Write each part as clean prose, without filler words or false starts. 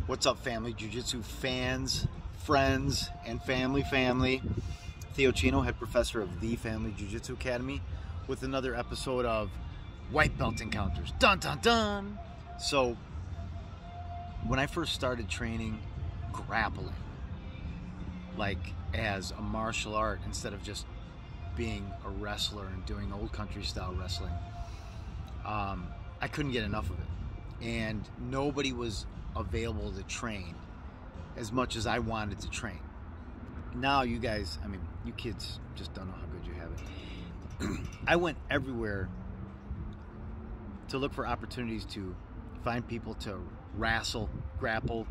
What's up, family jiu-jitsu fans, friends, and family? Theo Chino, head professor of the Family Jiu-Jitsu Academy, with another episode of White Belt Encounters. Dun dun dun! So, when I first started training grappling, like as a martial art, instead of just being a wrestler and doing old country style wrestling, I couldn't get enough of it. And nobody was available to train as much as I wanted to train. Now you guys, I mean, you kids just don't know how good you have it. I went everywhere to look for opportunities to find people to wrestle, grapple,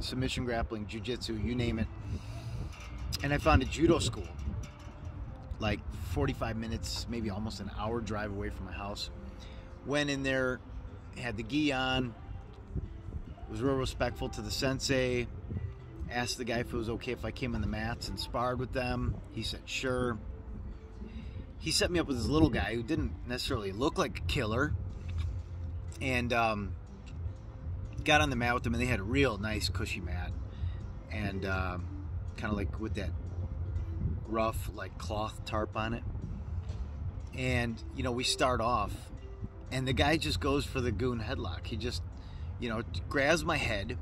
submission grappling, jiu-jitsu, you name it. And I found a judo school, like 45 minutes, maybe almost an hour drive away from my house. Went in there, had the gi on, was real respectful to the sensei, asked the guy if it was okay if I came on the mats and sparred with them. He said sure. He set me up with this little guy who didn't necessarily look like a killer, and got on the mat with them, and they had a real nice cushy mat, and kind of like with that rough like cloth tarp on it. And you know, we start off, and the guy just goes for the goon headlock. He just, you know, grabs my head,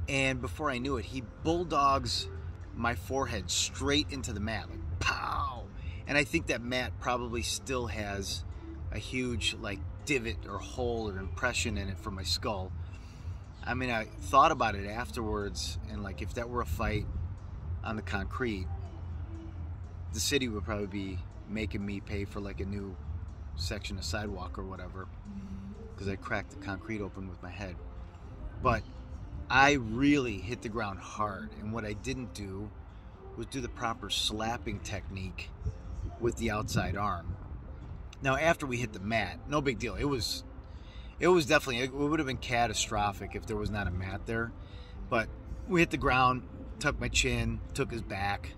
and before I knew it, he bulldogs my forehead straight into the mat, like pow! And I think that mat probably still has a huge like divot or hole or impression in it from my skull. I mean, I thought about it afterwards, and like if that were a fight on the concrete, the city would probably be making me pay for like a new section of sidewalk or whatever, because I cracked the concrete open with my head. But I really hit the ground hard, and what I didn't do was do the proper slapping technique with the outside arm. Now after we hit the mat, no big deal. It was definitely, it would have been catastrophic if there was not a mat there. But we hit the ground, tucked my chin, took his back,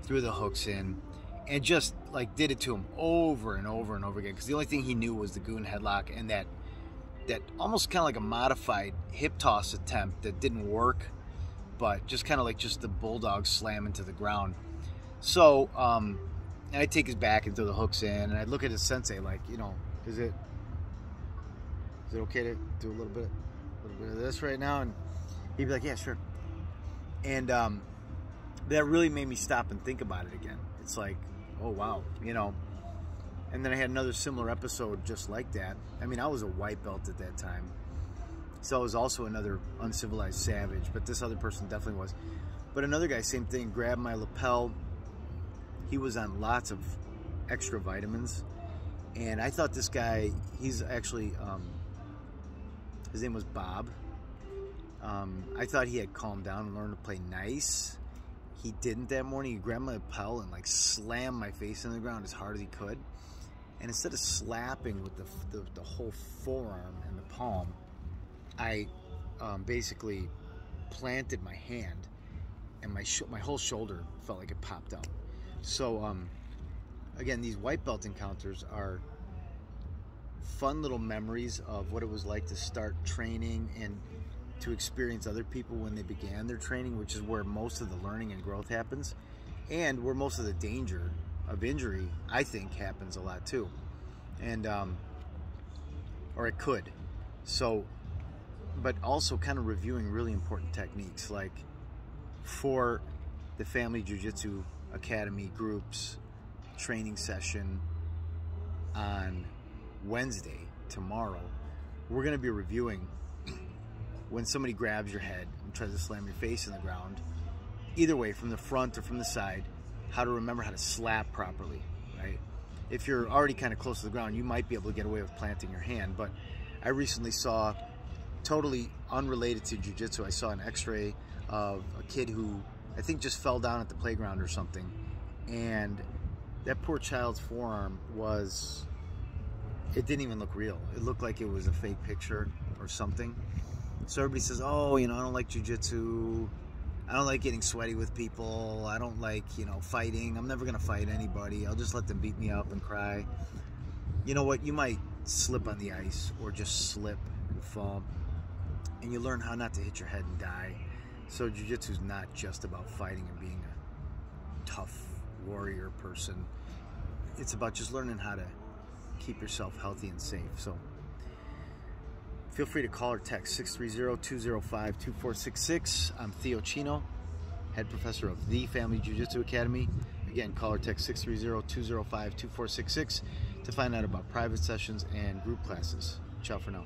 threw the hooks in, and just like did it to him over and over and over again, because the only thing he knew was the goon headlock and that almost kind of like a modified hip toss attempt that didn't work, but just kind of like just the bulldog slam into the ground. So and I take his back and throw the hooks in, and I look at his sensei like, you know, is it okay to do a little bit of this right now? And he'd be like, yeah, sure. And that really made me stop and think about it again. It's like, oh wow, you know. And then I had another similar episode just like that. I mean, I was a white belt at that time, so I was also another uncivilized savage, but this other person definitely was. But another guy, same thing, grabbed my lapel. He was on lots of extra vitamins, and I thought this guy, he's actually, his name was Bob. I thought he had calmed down and learned to play nice. He didn't that morning. He grabbed my lapel and like slammed my face in the ground as hard as he could. And instead of slapping with the whole forearm and the palm, I basically planted my hand, and my whole shoulder felt like it popped out. So again, these white belt encounters are fun little memories of what it was like to start training and to experience other people when they began their training, which is where most of the learning and growth happens, and where most of the danger of injury, I think, happens a lot too. And or it could. So, but also kind of reviewing really important techniques, like for the Family Jiu-Jitsu Academy groups training session on Wednesday, tomorrow, we're going to be reviewing when somebody grabs your head and tries to slam your face in the ground, either way, from the front or from the side, how to remember how to slap properly, right? If you're already kind of close to the ground, you might be able to get away with planting your hand. But I recently saw, totally unrelated to jiu-jitsu, I saw an x-ray of a kid who I think just fell down at the playground or something, and that poor child's forearm was, it didn't even look real. It looked like it was a fake picture or something. So everybody says, oh, you know, I don't like jiu-jitsu, I don't like getting sweaty with people, I don't like, you know, fighting, I'm never gonna fight anybody, I'll just let them beat me up and cry. You know what, you might slip on the ice or just slip and fall. and you learn how not to hit your head and die. So jiu-jitsu is not just about fighting and being a tough warrior person. It's about just learning how to keep yourself healthy and safe. So feel free to call or text 630-205-2466. I'm Theo Chino, head professor of the Family Jiu-Jitsu Academy. Again, call or text 630-205-2466 to find out about private sessions and group classes. Ciao for now.